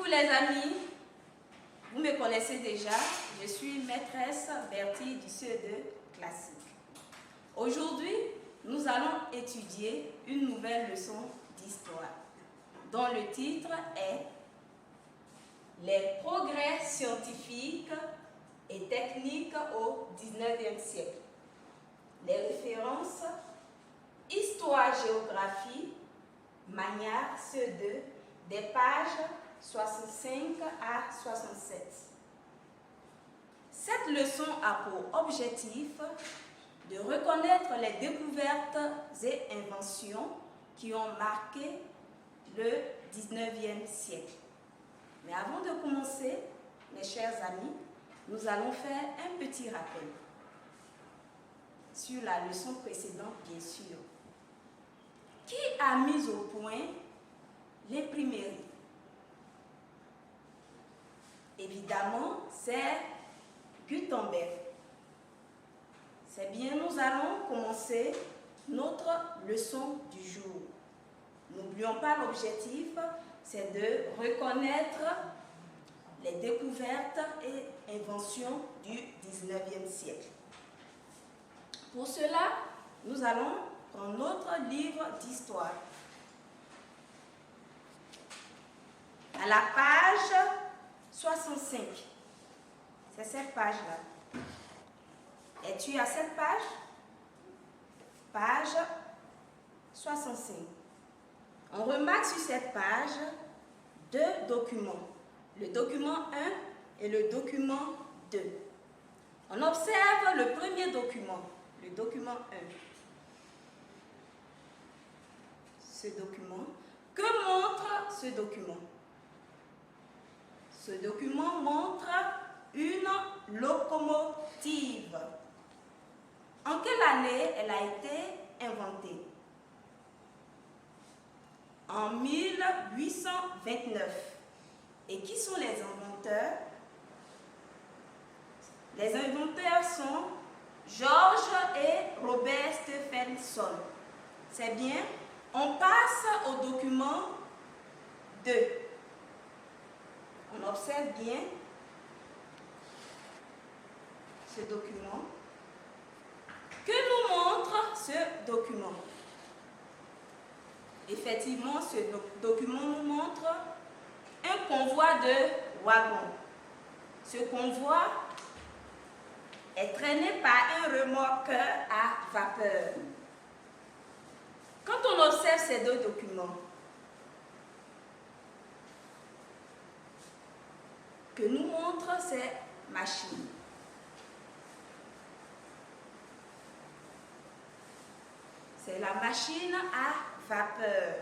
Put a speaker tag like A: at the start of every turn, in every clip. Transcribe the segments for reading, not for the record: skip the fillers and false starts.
A: Coucou les amis, vous me connaissez déjà, je suis maîtresse Bertie du CE2 classique. Aujourd'hui, nous allons étudier une nouvelle leçon d'histoire dont le titre est « Les progrès scientifiques et techniques au XIXe siècle ». Les références Histoire-Géographie, Magnard CE2, des pages 65 à 67. Cette leçon a pour objectif de reconnaître les découvertes et inventions qui ont marqué le XIXe siècle. Mais avant de commencer, mes chers amis, nous allons faire un petit rappel sur la leçon précédente, bien sûr. Qui a mis au point l'imprimerie? Évidemment, c'est Gutenberg. C'est bien, nous allons commencer notre leçon du jour. N'oublions pas l'objectif, c'est de reconnaître les découvertes et inventions du XIXe siècle. Pour cela, nous allons prendre notre livre d'histoire. À la page 65. C'est cette page-là. Es-tu à cette page? Page 65. On remarque sur cette page deux documents. Le document 1 et le document 2. On observe le premier document, le document 1. Ce document. Que montre ce document? Ce document montre une locomotive. En quelle année elle a été inventée? En 1829. Et qui sont les inventeurs? Les inventeurs sont George et Robert Stephenson. C'est bien. On passe au document 2. On observe bien ce document. Que nous montre ce document? Effectivement, ce document nous montre un convoi de wagons. Ce convoi est traîné par un remorqueur à vapeur. Quand on observe ces deux documents, que nous montrent ces machines. C'est la machine à vapeur.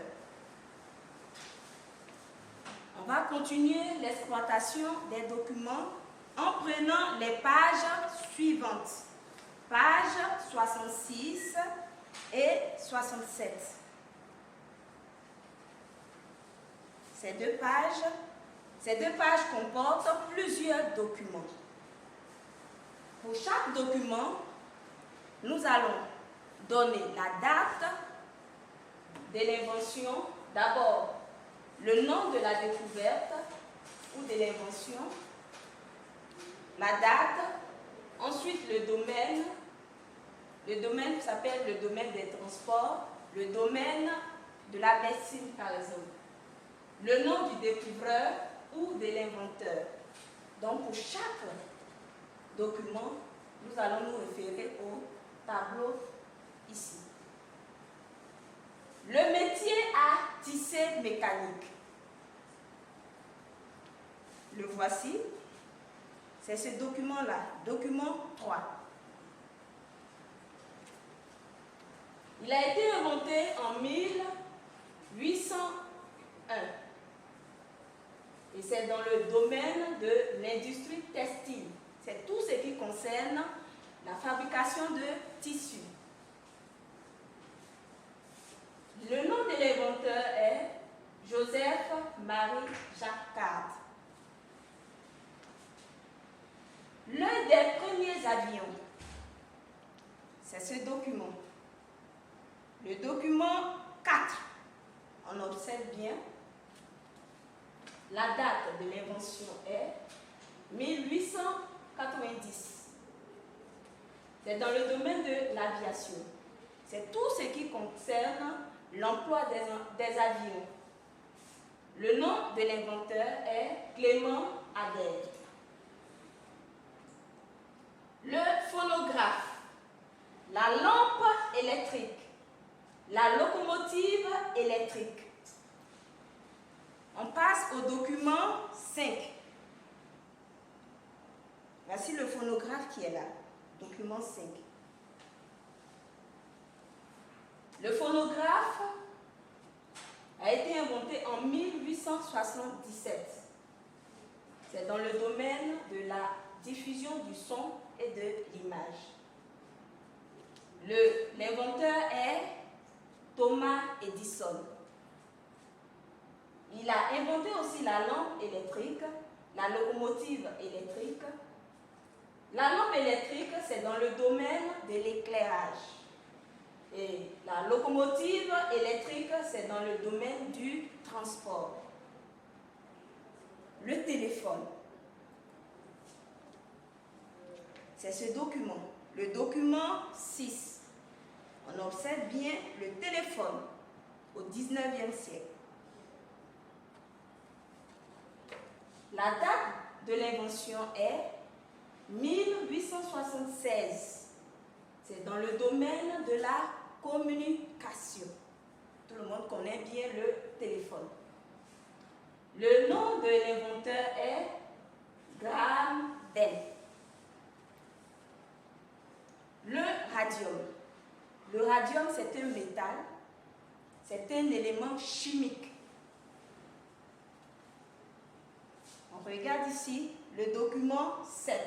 A: On va continuer l'exploitation des documents en prenant les pages suivantes. Pages 66 et 67. Ces deux pages comportent plusieurs documents. Pour chaque document, nous allons donner la date de l'invention, d'abord le nom de la découverte ou de l'invention, la date, ensuite le domaine s'appelle le domaine des transports, le domaine de la médecine par exemple, le nom du découvreur ou de l'inventeur. Donc pour chaque document, nous allons nous référer au tableau ici. Le métier à tisser mécanique. Le voici. C'est ce document-là, document 3. Il a été inventé en 1801. Et c'est dans le domaine de l'industrie textile. C'est tout ce qui concerne la fabrication de tissus. Le nom de l'inventeur est Joseph-Marie Jacquard. L'un des premiers avions, c'est ce document. Le document 4, on observe bien. La date de l'invention est 1890. C'est dans le domaine de l'aviation. C'est tout ce qui concerne l'emploi des avions. Le nom de l'inventeur est Clément Ader. Le phonographe, la lampe électrique, la locomotive électrique. On passe au document 5. Voici le phonographe qui est là. Document 5. Le phonographe a été inventé en 1877. C'est dans le domaine de la diffusion du son et de l'image. L'inventeur est Thomas Edison. Il a inventé aussi la lampe électrique, la locomotive électrique. La lampe électrique, c'est dans le domaine de l'éclairage. Et la locomotive électrique, c'est dans le domaine du transport. Le téléphone. C'est ce document, le document 6. On observe bien le téléphone au 19e siècle. La date de l'invention est 1876. C'est dans le domaine de la communication. Tout le monde connaît bien le téléphone. Le nom de l'inventeur est Graham Bell. Le radium. Le radium, c'est un métal, c'est un élément chimique. On regarde ici le document 7.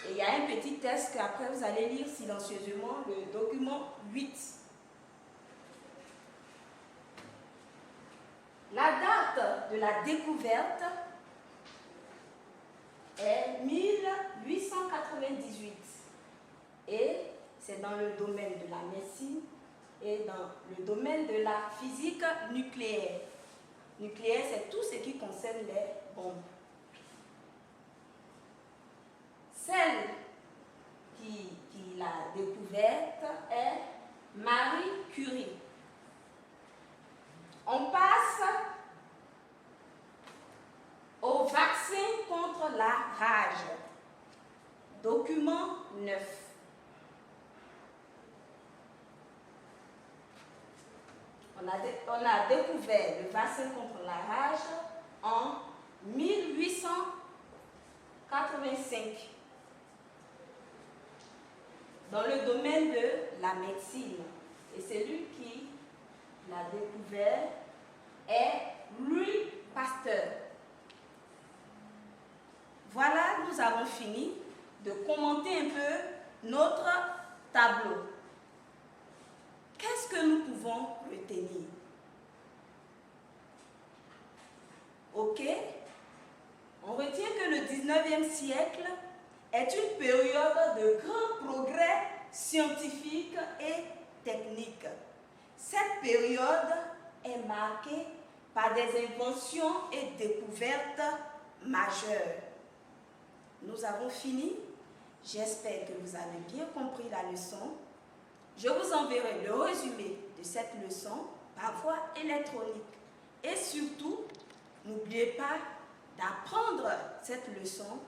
A: Et il y a un petit test qu'après vous allez lire silencieusement, le document 8. La date de la découverte est 1898 et c'est dans le domaine de la médecine et dans le domaine de la physique nucléaire. Nucléaire, c'est tout ce qui concerne les bombes. Celle qui l'a découverte est Marie Curie. On passe au vaccin contre la rage. Document 9. On a découvert le vaccin contre la rage en 1885 dans le domaine de la médecine. Et celui qui l'a découvert est Louis Pasteur. Voilà, nous avons fini de commenter un peu notre tableau. Qu'est-ce que nous pouvons retenir? Ok? On retient que le 19e siècle est une période de grands progrès scientifiques et techniques. Cette période est marquée par des inventions et découvertes majeures. Nous avons fini. J'espère que vous avez bien compris la leçon. Je vous enverrai le résumé de cette leçon par voie électronique. Et surtout, n'oubliez pas d'apprendre cette leçon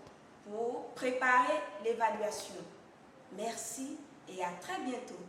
A: pour préparer l'évaluation. Merci et à très bientôt.